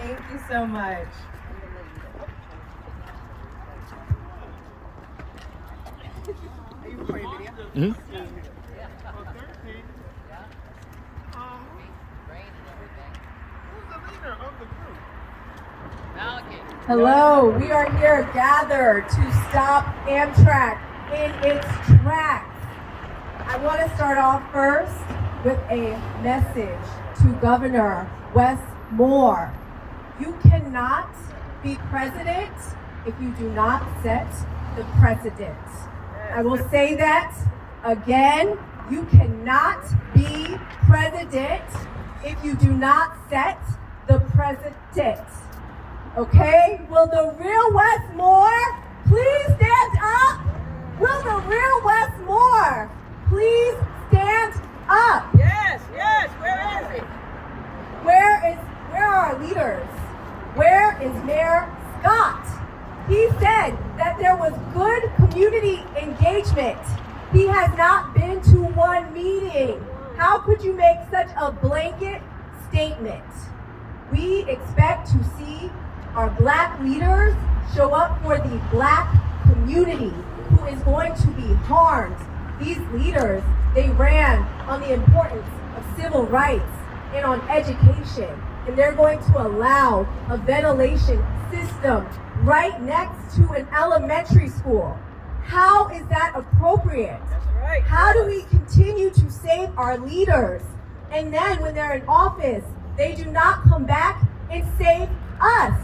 Thank you so much. Are you recording video? Mm-hmm. Hello, we are here gathered to stop Amtrak in its tracks. I want to start off first with a message to Governor Wes Moore. You cannot be president if you do not set the precedent. I will say that again. You cannot be president if you do not set the precedent. Okay? Will the real Wes Moore please stand up? Will the real Wes Moore please stand up? Yes, where is it? Where are our leaders? Where is Mayor Scott? He said that there was good community engagement. He has not been to one meeting. How could you make such a blanket statement? We expect to see our Black leaders show up for the Black community who is going to be harmed. These leaders, they ran on the importance of civil rights and on education, and they're going to allow a ventilation system right next to an elementary school. How is that appropriate? That's right. How do we continue to save our leaders? And then when they're in office, they do not come back and save us.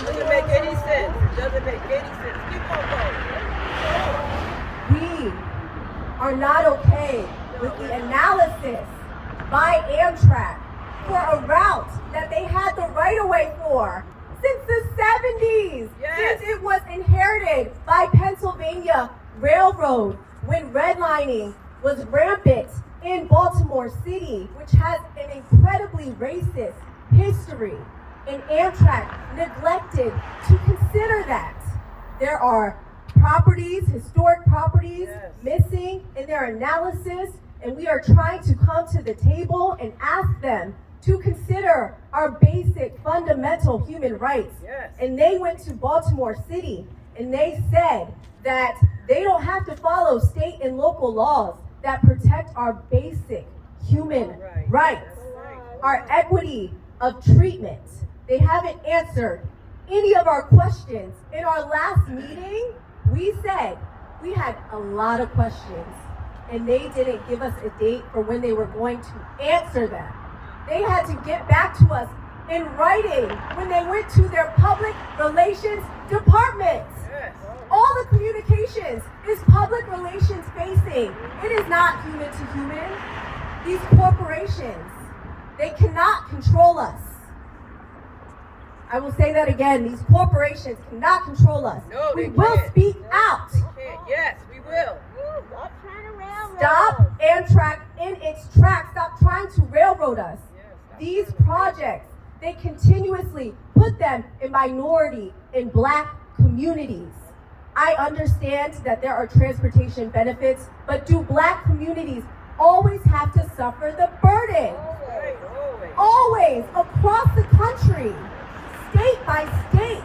Doesn't make any sense. It doesn't make any sense. Keep on going. We are not okay with the analysis by Amtrak for a route that they had the right-of-way for since the 70s, Yes. since it was inherited by Pennsylvania Railroad when redlining was rampant in Baltimore City, which has an incredibly racist history. And Amtrak neglected to consider that. There are properties, historic properties, Yes. missing in their analysis, and we are trying to come to the table and ask them to consider our basic fundamental human rights. Yes. And they went to Baltimore City and they said that they don't have to follow state and local laws that protect our basic human rights, our equity of treatment. They haven't answered any of our questions. In our last meeting, we said we had a lot of questions, and they didn't give us a date for when they were going to answer them. They had to get back to us in writing when they went to their public relations department. Yes. All the communications is public relations facing. It is not human to human. These corporations, they cannot control us. I will say that again. These corporations cannot control us. No, we they will can't. speak out. They can't. Yes, we will. Stop trying to railroad. Stop Amtrak in its tracks. Stop trying to railroad us. Yes. These projects, they continuously put them in minority and Black communities. I understand that there are transportation benefits, but do Black communities always have to suffer the burden? Always, across the country, state by state.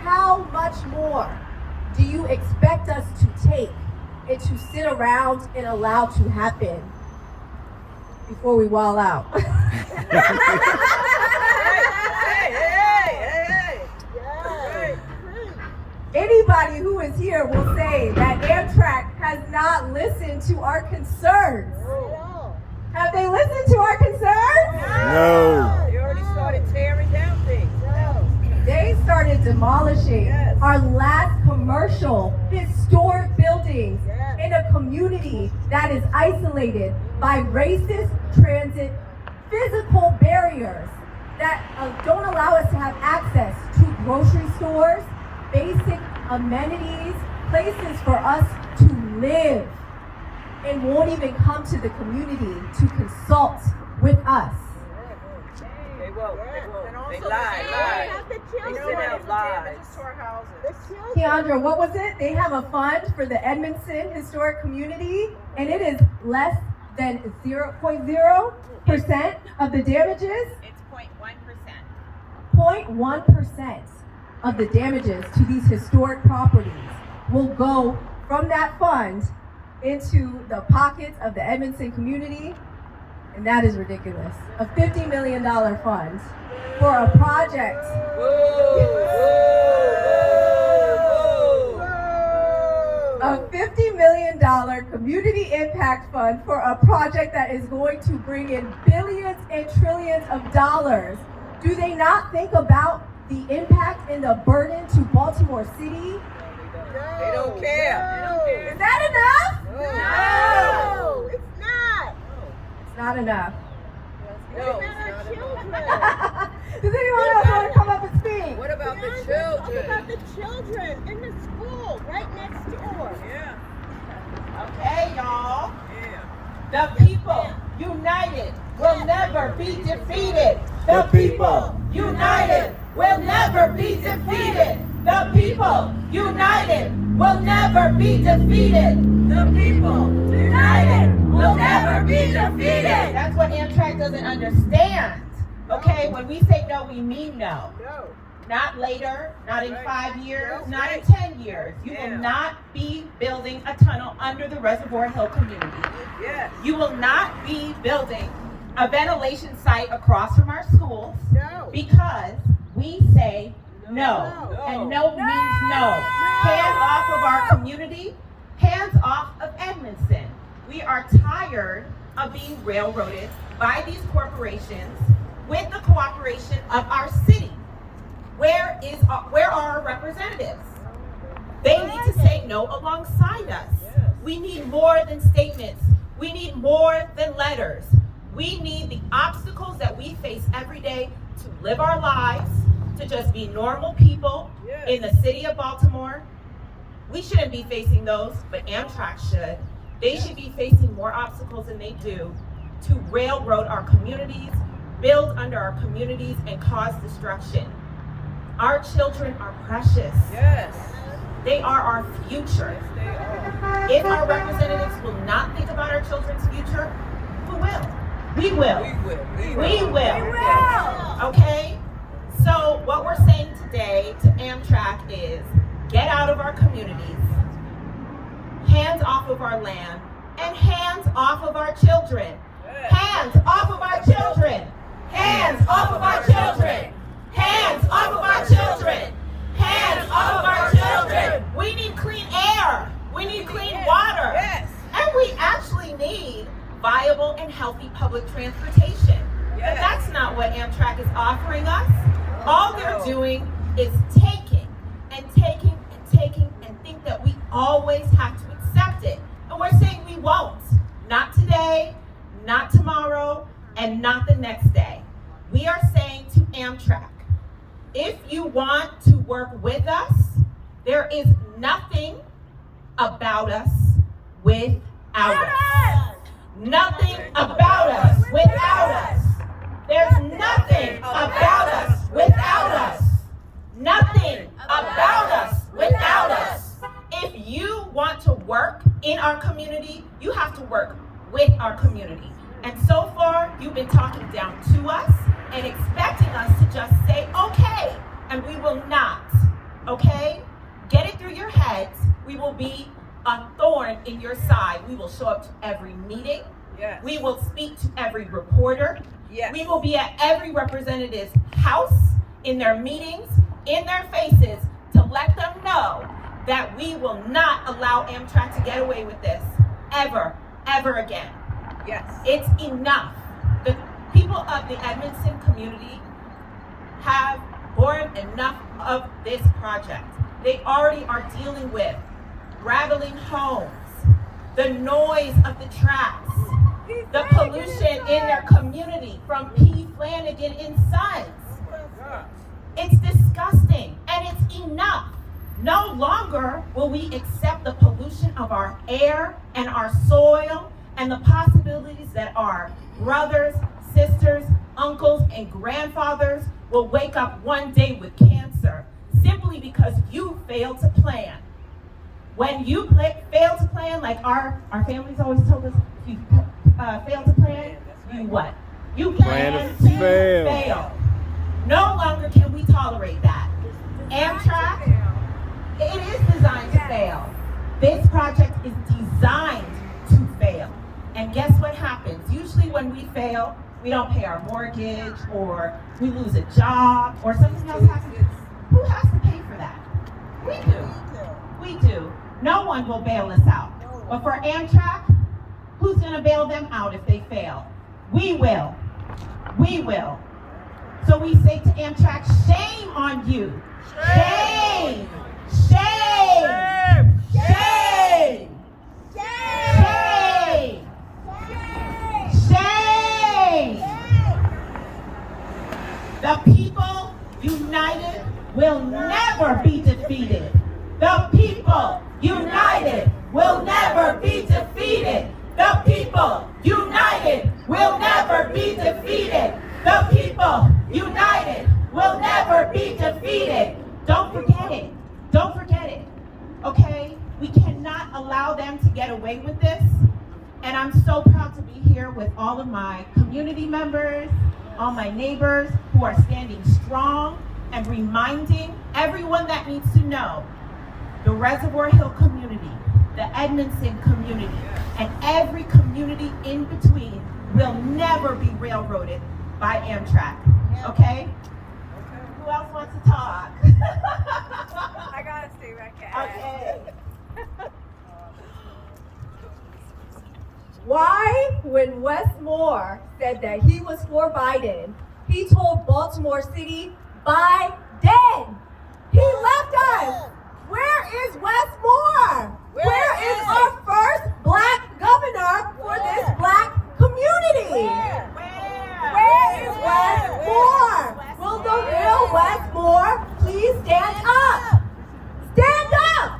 How much more do you expect us to take and to sit around and allow to happen before we wall out? Hey. Anybody who is here will say that Amtrak has not listened to our concerns. Have they listened to our concerns? No. You already started tearing down things. They started demolishing Yes. our last commercial historic buildings Yes. in a community that is isolated by racist transit physical barriers that don't allow us to have access to grocery stores, basic amenities, places for us to live, and won't even come to the community to consult with us. They won't. And also They the lied. children have the They children. sent out lies. The children. Keandra, what was it? They have a fund for the Edmondson Historic Community, and it is less then 0.0% of the damages, It's 0.1%. 0.1% of the damages to these historic properties will go from that fund into the pockets of the Edmondson community, and that is ridiculous. A $50 million fund for a project. A $50 million community impact fund for a project that is going to bring in billions and trillions of dollars. Do they not think about the impact and the burden to Baltimore City? They don't care. Is that enough? No, it's not. It's not enough. No, What about our children? Does anyone else want to come up and speak? What about the What children? about the children in the school right next door? Yeah. Okay, y'all. Yeah. The people united will never be defeated. The people united will never be defeated. The people united will never be defeated. The people united will never be defeated. That's what Amtrak doesn't understand. Okay, when we say no, we mean no. No. Not later, not in 5 years, No. not in 10 years. You Yeah. will not be building a tunnel under the Reservoir Hill community. Yes. You will not be building a ventilation site across from our schools No. because we say no. No. And no means no. Hands off of our community, hands off of Edmondson. We are tired of being railroaded by these corporations with the cooperation of our city. Where are our representatives? They need to say no alongside us. We need more than statements. We need more than letters. We need the obstacles that we face every day to live our lives, to just be normal people in the city of Baltimore. We shouldn't be facing those, but Amtrak should. They should be facing more obstacles than they do to railroad our communities, build under our communities, and cause destruction. Our children are precious. Yes. They are our future. Yes, they are. If our representatives will not think about our children's future, who will? We will. We will. Okay? So what we're saying today to Amtrak is get out of our communities, hands off of our land, and hands off of our children. Hands off of our children. Hands off of our children. Hands off of our children. Hands off of our children. We need clean air. We need clean water. Yes. And we actually need viable and healthy public transportation. But Yes. that's not what Amtrak is offering us. All they're doing is taking and taking and taking and think that we always have to accept it. And we're saying we won't. Not today, not tomorrow, and not the next day. We are saying to Amtrak, if you want to work with us, there is nothing about us without us. Nothing about us without us. There's nothing about us without us. Nothing about us without us. If you want to work in our community, you have to work with our community. And so far, you've been talking down to us and expecting us to just say, okay, and we will not, okay? Get it through your heads. We will be a thorn in your side. We will show up to every meeting. Yes. We will speak to every reporter. Yes. We will be at every representative's house, in their meetings, in their faces, to let them know that we will not allow Amtrak to get away with this ever, ever again. Yes. It's enough. The people of the Edmondson community have borne enough of this project. They already are dealing with rattling homes, the noise of the tracks, the pollution in their community from P. Flanagan and Sons. It's disgusting and it's enough. No longer will we accept the pollution of our air and our soil and the possibilities that our brothers, sisters, uncles, and grandfathers will wake up one day with cancer simply because you failed to plan. When you fail to plan, like our families always told us, if you fail to plan, you what? You plan to fail. No longer can we tolerate that. Amtrak, it is designed to fail. This project is designed to fail. And guess what happens? Usually when we fail, we don't pay our mortgage, or we lose a job, or something else happens. Who has to pay for that? We do. We do. No one will bail us out. But for Amtrak, who's going to bail them out if they fail? We will. We will. So we say to Amtrak, shame on you. Shame. Shame. Shame. Shame. Shame. The people united will never be defeated. The people united will never be defeated. The people united will never be defeated. The people united will never be defeated. Don't forget it. Don't forget it. Okay? We cannot allow them to get away with this. And I'm so proud to be here with all of my community members, all my neighbors who are standing strong and reminding everyone that needs to know, the Reservoir Hill community, the Edmondson community, and every community in between will never be railroaded by Amtrak. Okay? Who else wants to talk? I gotta stay back at. Okay. Why, when Wes Moore said that he was for Biden, he told Baltimore City, Biden. He left us. Where is Wes Moore? Where is our first black governor for this black community? Where is Wes Moore? Will the real Wes Moore please stand up? Stand up!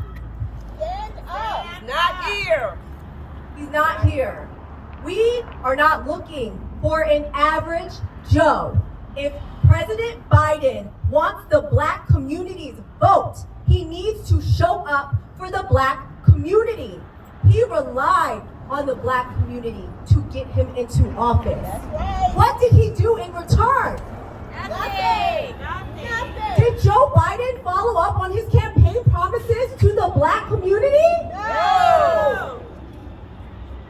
Stand up. Not here. He's not here. We are not looking for an average Joe. If President Biden wants the black community's vote, he needs to show up for the black community. He relied on the black community to get him into office. That's right. What did he do in return? Nothing. Did Joe Biden follow up on his campaign promises to the black community? No.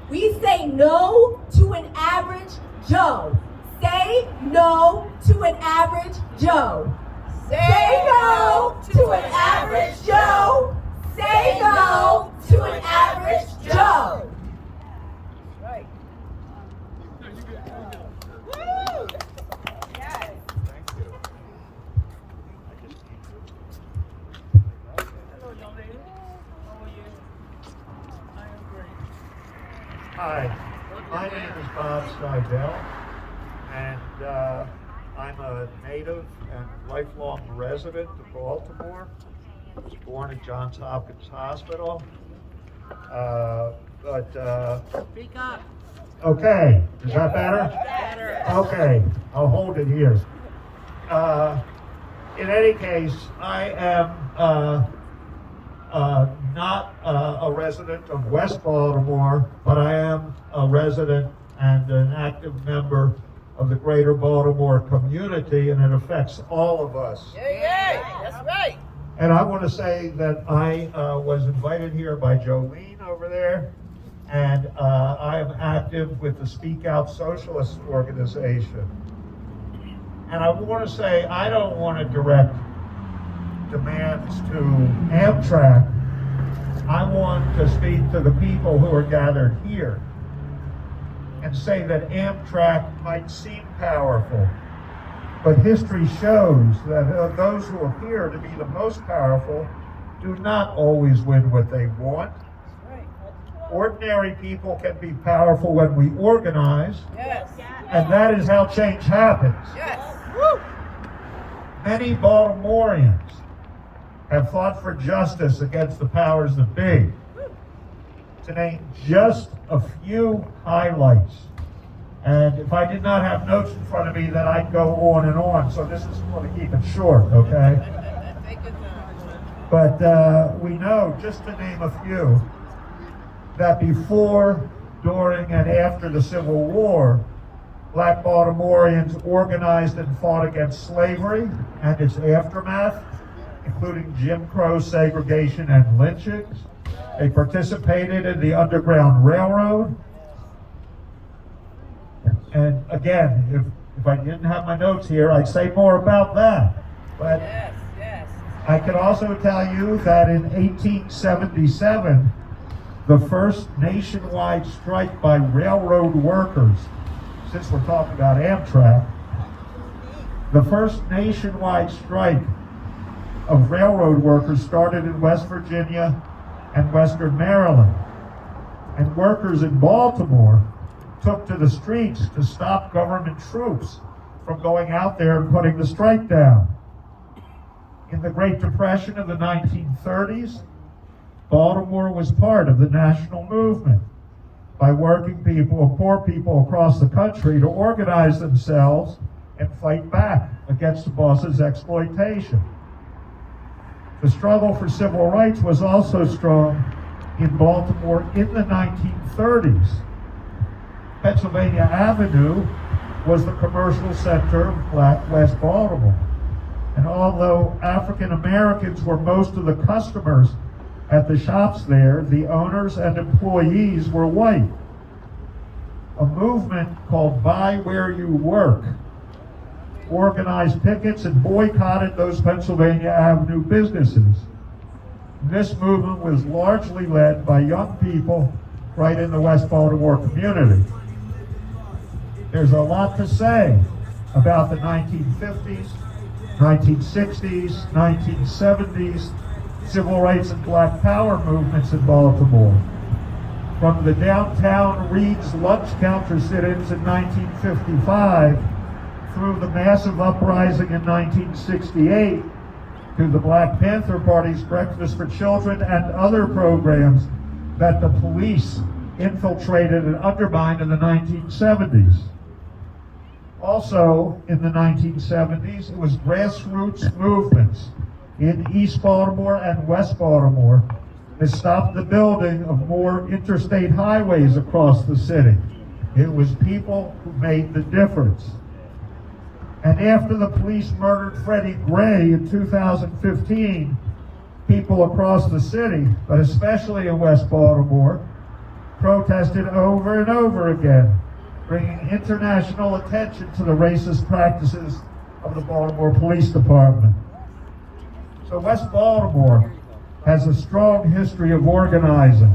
We say no to an average Joe. Say no to an average Joe. Say no to an average Joe. Say no to an average Joe. Right. Woo. Yes. Hello, young lady. How are you? I am great. Hi, my name is Bob Seibel, and I'm a native and lifelong resident of Baltimore. I was born at Johns Hopkins Hospital. Speak up. Okay, is that better? Better. Okay, I'll hold it here. In any case, I am not a resident of West Baltimore, but I am a resident and an active member of the greater Baltimore community, and it affects all of us. Yeah, that's right. And I want to say that I was invited here by Jolene over there, and I am active with the Speak Out Socialist Organization. And I want to say I don't want to direct demands to Amtrak. I want to speak to the people who are gathered here and say that Amtrak might seem powerful, but history shows that those who appear to be the most powerful do not always win what they want. Ordinary people can be powerful when we organize, Yes. and that is how change happens. Yes. Many Baltimoreans have fought for justice against the powers that be. To name just a few highlights. And if I did not have notes in front of me, then I'd go on and on. So this is going to keep it short, okay? Take your time. But we know, just to name a few, that before during and after the Civil War, Black Baltimoreans organized and fought against slavery and its aftermath, including Jim Crow segregation and lynchings. They participated in the Underground Railroad. And again, if I didn't have my notes here, I'd say more about that. But Yes. I can also tell you that in 1877, the first nationwide strike by railroad workers, since we're talking about Amtrak, the first nationwide strike of railroad workers started in West Virginia and Western Maryland. And workers in Baltimore took to the streets to stop government troops from going out there and putting the strike down. In the Great Depression of the 1930s, Baltimore was part of the national movement by working people and poor people across the country to organize themselves and fight back against the boss's exploitation. The struggle for civil rights was also strong in Baltimore in the 1930s. Pennsylvania Avenue was the commercial center of Black West Baltimore. And although African Americans were most of the customers at the shops there, the owners and employees were white. A movement called Buy Where You Work organized pickets and boycotted those Pennsylvania Avenue businesses. This movement was largely led by young people right in the West Baltimore community. There's a lot to say about the 1950s, 1960s, 1970s civil rights and Black Power movements in Baltimore. From the downtown Reed's lunch counter sit-ins in 1955 through the massive uprising in 1968 to the Black Panther Party's Breakfast for Children and other programs that the police infiltrated and undermined in the 1970s. Also, in the 1970s, it was grassroots movements in East Baltimore and West Baltimore that stopped the building of more interstate highways across the city. It was people who made the difference. And after the police murdered Freddie Gray in 2015, people across the city, but especially in West Baltimore, protested over and over again, bringing international attention to the racist practices of the Baltimore Police Department. So West Baltimore has a strong history of organizing.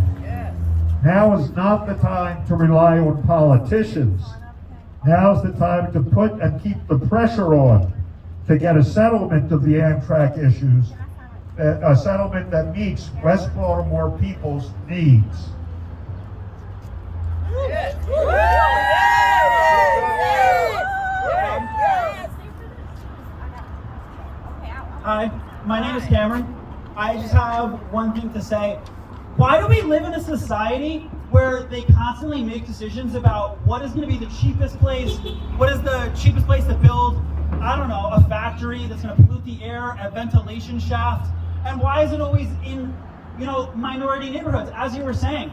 Now is not the time to rely on politicians. Now is the time to put and keep the pressure on to get a settlement of the Amtrak issues, a settlement that meets West Baltimore people's needs. Hi, my name is Cameron. I just have one thing to say. Why do we live in a society where they constantly make decisions about what is going to be the cheapest place, what is the cheapest place to build, I don't know, a factory that's going to pollute the air, a ventilation shaft, and why is it always in, minority neighborhoods, as you were saying?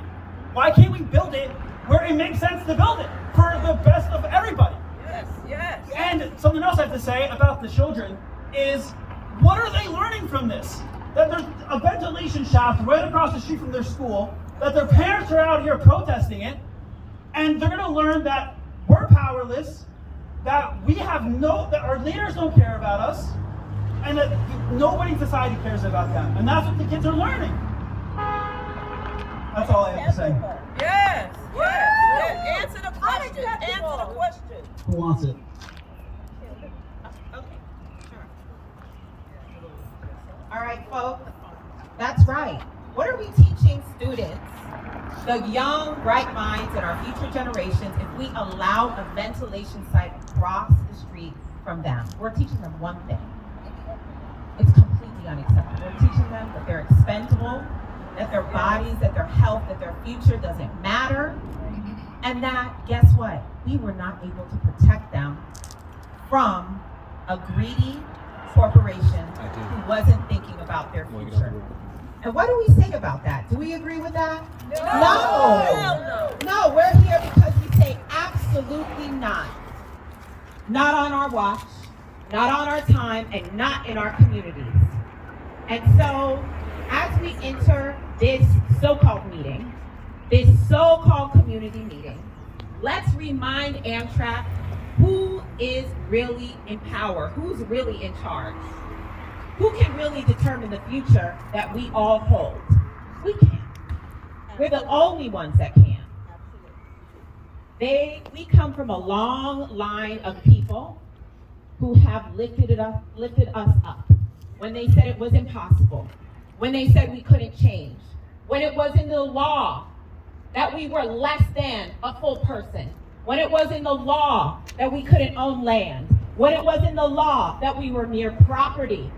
Why can't we build it where it makes sense to build it for the best of everybody? Yes. And something else I have to say about the children is, what are they learning from this? That there's a ventilation shaft right across the street from their school, that their parents are out here protesting it, and they're gonna learn that we're powerless, that that our leaders don't care about us, and that nobody in society cares about them. And that's what the kids are learning. That's all I have to say. Yes. Answer the question. Answer the question. Who wants it? Okay, sure. All right, folks, that's right. What are we teaching students, the young, bright minds in our future generations, if we allow a ventilation site across the street from them? We're teaching them one thing. It's completely unacceptable. We're teaching them that they're expendable, that their bodies, that their health, that their future doesn't matter, and that, guess what? We were not able to protect them from a greedy corporation who wasn't thinking about their future. And what do we say about that? Do we agree with that? No, we're here because we say absolutely not. Not on our watch, not on our time, and not in our communities. And so, as we enter this so-called meeting, this so-called community meeting, let's remind Amtrak who is really in power, who's really in charge, who can really determine the future that we all hold. We can. We're the only ones that can. We come from a long line of people who have lifted us up when they said it was impossible, when they said we couldn't change, when it was in the law that we were less than a full person, when it was in the law that we couldn't own land, when it was in the law that we were mere property.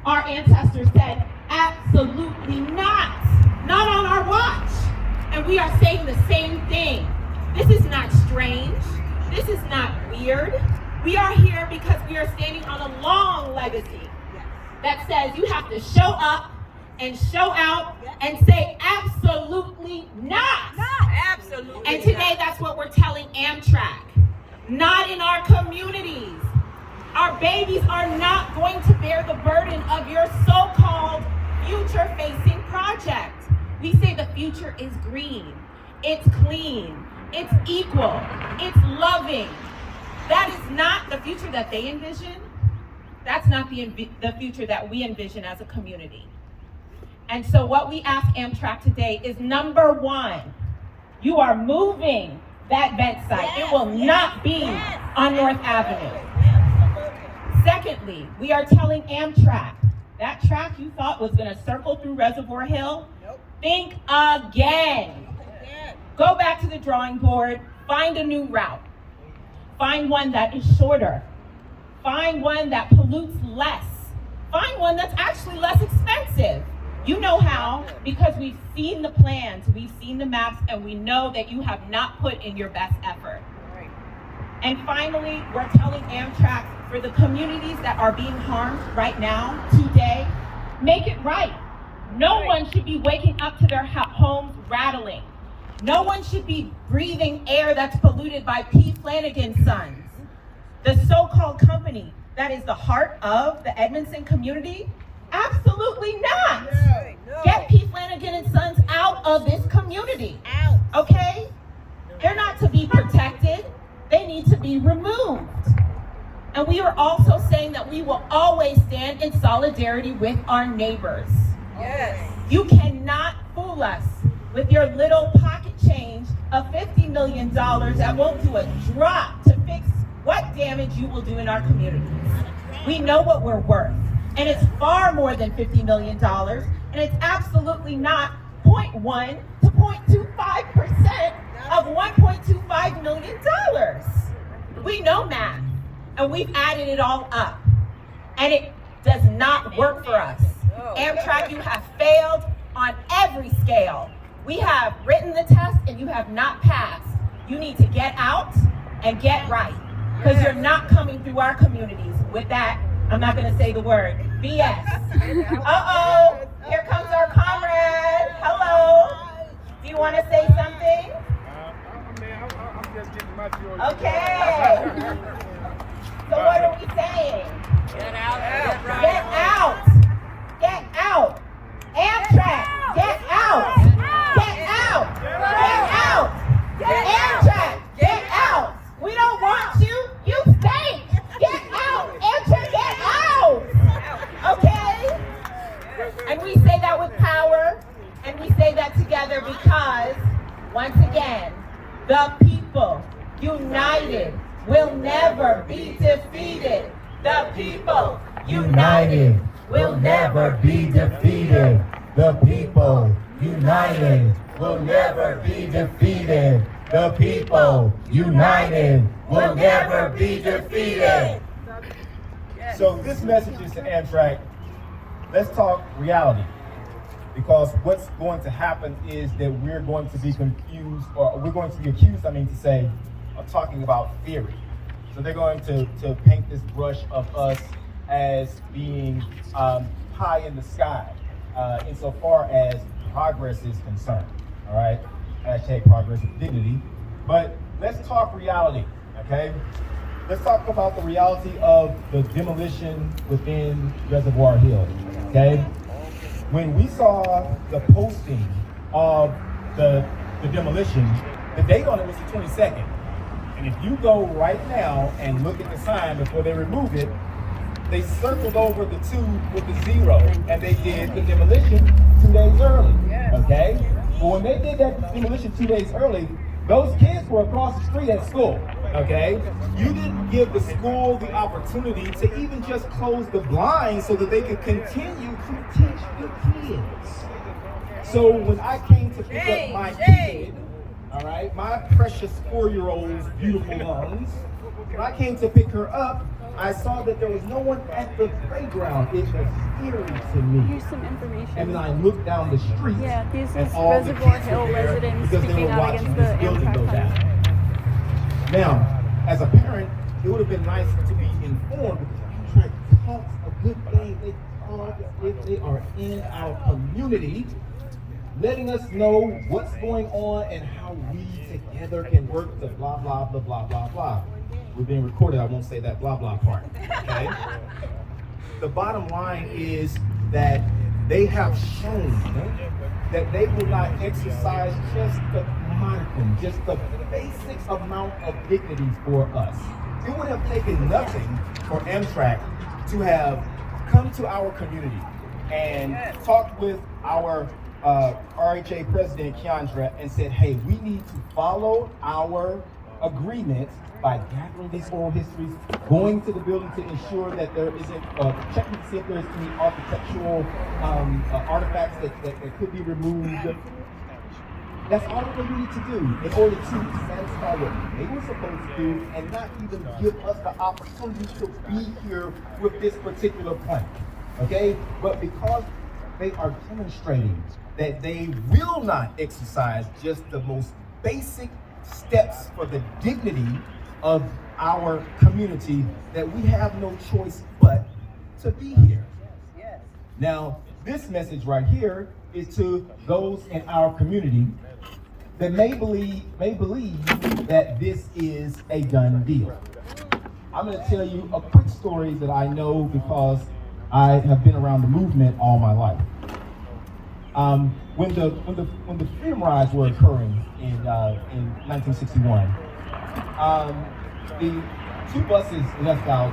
Our ancestors said, absolutely not on our watch. And we are saying the same thing. This is not strange. This is not weird. We are here because we are standing on a long legacy that says you have to show up and show out and say absolutely not. Absolutely. And today that's what we're telling Amtrak. Not in our communities. Our babies are not going to bear the burden of your so-called future-facing project. We say the future is green, it's clean, it's equal, it's loving. That is not the future that they envision. That's not the future that we envision as a community. And so what we ask Amtrak today is, number one, you are moving that vent site. It will not be on North Avenue. Secondly, we are telling Amtrak, that track you thought was going to circle through Reservoir Hill, think again. Go back to the drawing board, find a new route. Find one that is shorter. Find one that pollutes less. Find one that's actually less expensive. You know how, because we've seen the plans, we've seen the maps, and we know that you have not put in your best effort. And finally, we're telling Amtrak, for the communities that are being harmed right now, today, make it right. No one should be waking up to their homes rattling. No one should be breathing air that's polluted by P. Flanagan's sons. The so-called company that is the heart of the Edmondson community? Absolutely not. Get P. Flanagan and Sons out of this community. Okay? They're not to be protected. They need to be removed. And we are also saying that we will always stand in solidarity with our neighbors. You cannot fool us with your little pocket change of $50 million that won't do a drop to fix what damage you will do in our communities. We know what we're worth, and it's far more than $50 million, and it's absolutely not 0.1 to 0.25% of $1.25 million. We know math, and we've added it all up, and it does not work for us. Amtrak, you have failed on every scale. We have written the test and you have not passed. You need to get out and get right, because you're not coming through our communities with that, I'm not going to say the word, BS. Uh-oh, here comes our comrade. Hello. Do you want to say something? I'm just getting my joy. Okay. So what are we saying? Get out. Get out. Get out. Amtrak, get out. Get out. Get out. Amtrak, get out. We don't want you. You stink. Get out. Amtrak, get out. Okay? And we say that with power, and we say that together because, once again, the people united will never be defeated. The people united will never be defeated. The people united will never be defeated. The people united will never be defeated. So this message is to Amtrak. Let's talk reality. Because what's going to happen is that we're going to be confused, or we're going to be accused, of talking about theory. So they're going to paint this brush of us as being pie in the sky. insofar as progress is concerned. All right, hashtag progress with dignity. But let's talk reality, okay? Let's talk about the reality of the demolition within Reservoir Hill, okay? When we saw the posting of the demolition, the date on it was the 22nd. And if you go right now and look at the sign before they remove it, they circled over the 2 with the 0, and they did the demolition 2 days early, okay? But when they did that demolition 2 days early, those kids were across the street at school, okay? You didn't give the school the opportunity to even just close the blinds so that they could continue to teach the kids. So when I came to pick up my kid, all right, my precious 4-year-old's beautiful lungs, when I came to pick her up, I saw that there was no one at the playground. It was eerie to me. Here's some information. And then I looked down the street. Yeah, these and is all Reservoir the kids Hill were there residents because they speaking were out watching against this the building Amtrak go tunnel. down. Now, as a parent, it would have been nice to be informed because Amtrak talks a good game. They talk as if they are in our community, letting us know what's going on and how we together can work the blah, blah, blah, blah, blah, blah. We're being recorded, I won't say that blah, blah part, okay? The bottom line is that they have shown that they will not exercise just the modicum, just the basic amount of dignity for us. It would have taken nothing for Amtrak to have come to our community and talked with our RHA president, Keandra, and said, hey, we need to follow our agreement by gathering these oral histories, going to the building to ensure that there isn't, checking to see if there's any architectural artifacts that could be removed. That's all that they needed to do in order to satisfy what they were supposed to do and not even give us the opportunity to be here with this particular plan, okay? But because they are demonstrating that they will not exercise just the most basic steps for the dignity of our community, that we have no choice but to be here. Now, this message right here is to those in our community that may believe that this is a done deal. I'm going to tell you a quick story that I know because I have been around the movement all my life. When the freedom rides were occurring in 1961, the 2 buses left out,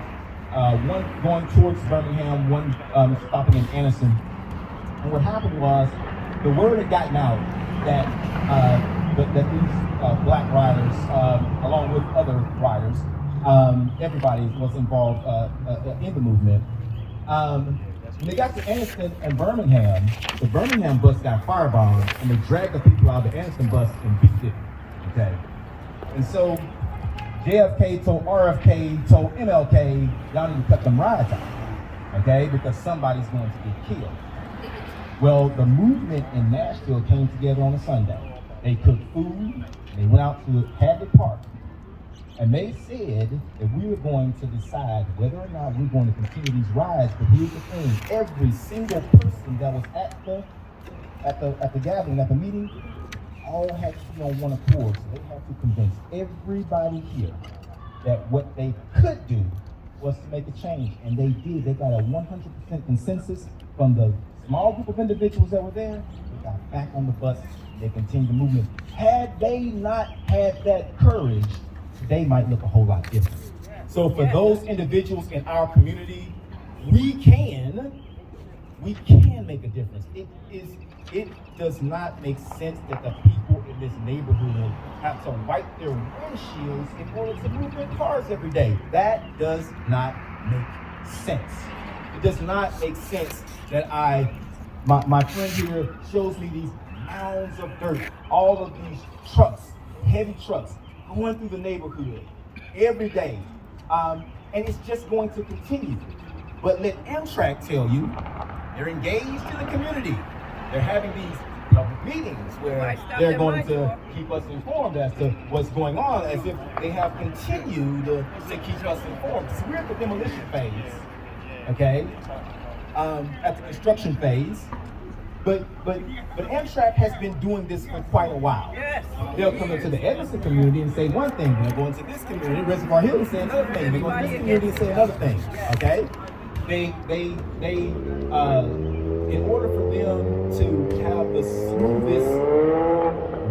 one going towards Birmingham, one stopping in Anniston. And what happened was, the word had gotten out that these black riders, along with other riders, everybody was involved in the movement. When they got to Anniston and Birmingham, the Birmingham bus got firebombed, and they dragged the people out of the Anniston bus and beat it. Okay, and so JFK told RFK, told MLK, y'all need to cut them rides out, okay, because somebody's going to get killed. Well, the movement in Nashville came together on a Sunday. They cooked food, they went out to Hadley Park, and they said that we were going to decide whether or not we're going to continue these rides. But here's the thing: every single person that was at the gathering, at the meeting, all had to be on one accord. So they had to convince everybody here that what they could do was to make a change, and they did. They got a 100% consensus from the small group of individuals that were there. They got back on the bus. They continued the movement. Had they not had that courage, they might look a whole lot different. So for those individuals in our community, we can make a difference. It does not make sense that the people in this neighborhood have to wipe their windshields in order to move their cars every day. That does not make sense. It does not make sense that my friend here shows me these mounds of dirt, all of these trucks, heavy trucks, going through the neighborhood every day, and it's just going to continue. But let Amtrak tell you, they're engaged in the community. They're having these public meetings where they're going to keep us informed as to what's going on, as if they have continued to keep us informed. So we're at the demolition phase, okay? At the construction phase, But Amtrak has been doing this for quite a while. Yes. They'll come into the Edison community and say one thing. They'll go into this community, Reservoir Hill, and say another thing. They go into this community and say another thing. Okay? In order for them to have the smoothest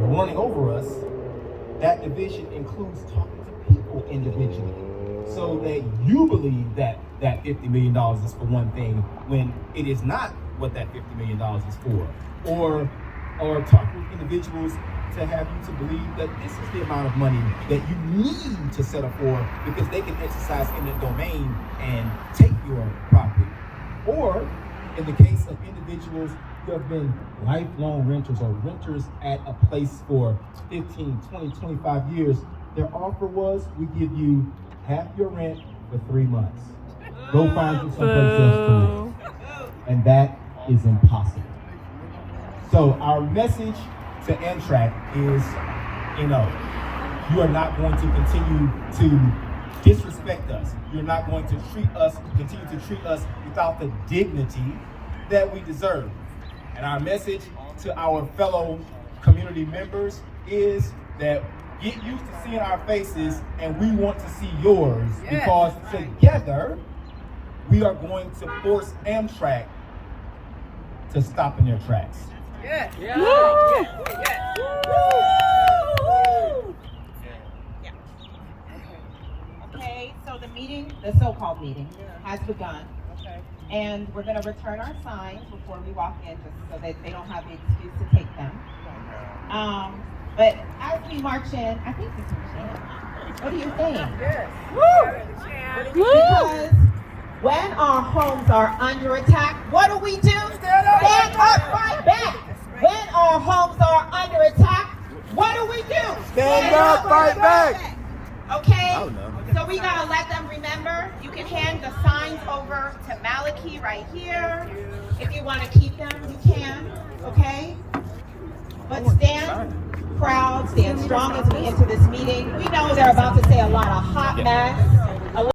running over us, that division includes talking to people individually, so that you believe that that $50 million is for one thing when it is not what that $50 million is for, or talking with individuals to have you to believe that this is the amount of money that you need to settle for because they can exercise in the domain and take your property. Or in the case of individuals who have been lifelong renters or renters at a place for 15, 20, 25 years, their offer was, we give you half your rent for 3 months. Go find you someplace else to live. And that is impossible. So our message to Amtrak is, you are not going to continue to disrespect us. You're not going to continue to treat us without the dignity that we deserve. And our message to our fellow community members is that get used to seeing our faces, and we want to see yours, because together we are going to force Amtrak to stop in their tracks. Yes. Yeah. Okay, so the meeting, the so-called meeting, has begun. Okay. And we're going to return our signs before we walk in, just so that they don't have the excuse to take them. But as we march in, I think this is Michelle. What do you think? Yes. Because when our homes are under attack, what do? Stand up, fight back. When our homes are under attack, what do? Stand up, fight back. Okay? So we gotta let them remember. You can hand the signs over to Malachi right here. If you want to keep them, you can. Okay? But stand proud, stand strong as we enter this meeting. We know they're about to say a lot of hot mess.